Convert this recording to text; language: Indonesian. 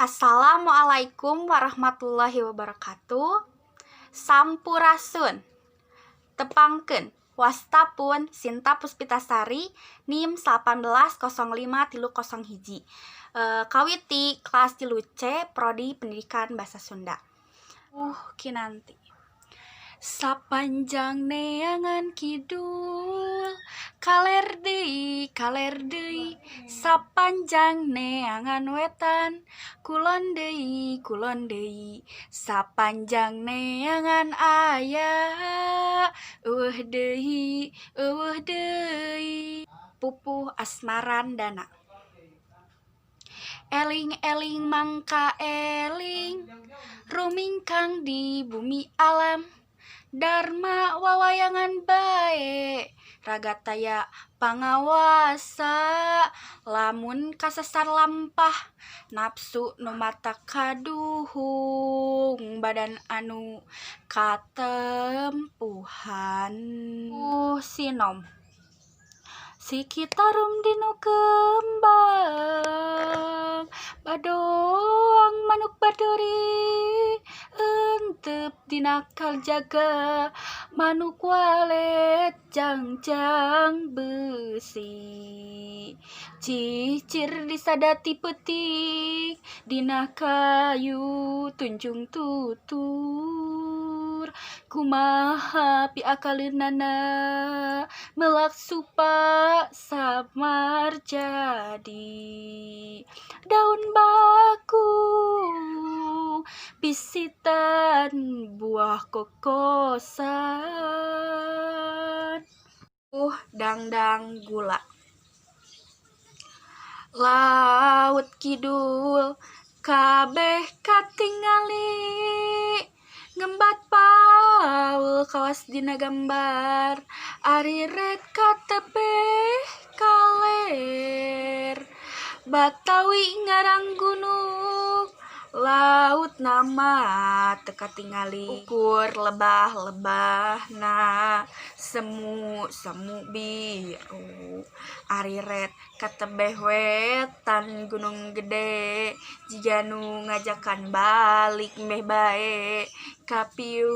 Assalamualaikum warahmatullahi wabarakatuh. Sampurasun. Tepangkeun wastapun Sinta Puspitasari NIM 18053001. Kawiti kelas 3C Prodi Pendidikan Bahasa Sunda. Kinanti. Sapanjang neangan kidul kaler deui sapanjang neangan wetan kulon deui sapanjang neangan aya eueuh deui Pupuh Asmarandana. Eling-eling mangka eling rumingkang di bumi alam Dharma wawayangan bae ragataya pangawasa lamun kasesar lampah nafsu nu mata kaduhung badan anu katempuhan sinom Sikitarum dinu kembang badoang manuk baduri entep dina kaljaga manuk walet jangjang besi cicir disadati petik dina kayu tunjung tutur kumaha piakaleunana melak supa samar jadi daun baku pisitan buah kokosan dangdang gula laut kidul kabeh katingali ngembat paul kawas dina gambar ari red katebeh kaler Batawi ngarang gunung laut nama teka tingali ukur lebah na semu biru ari red katebeh wetan gunung gede jiga nu ngajakan balik meh bae kapiuhan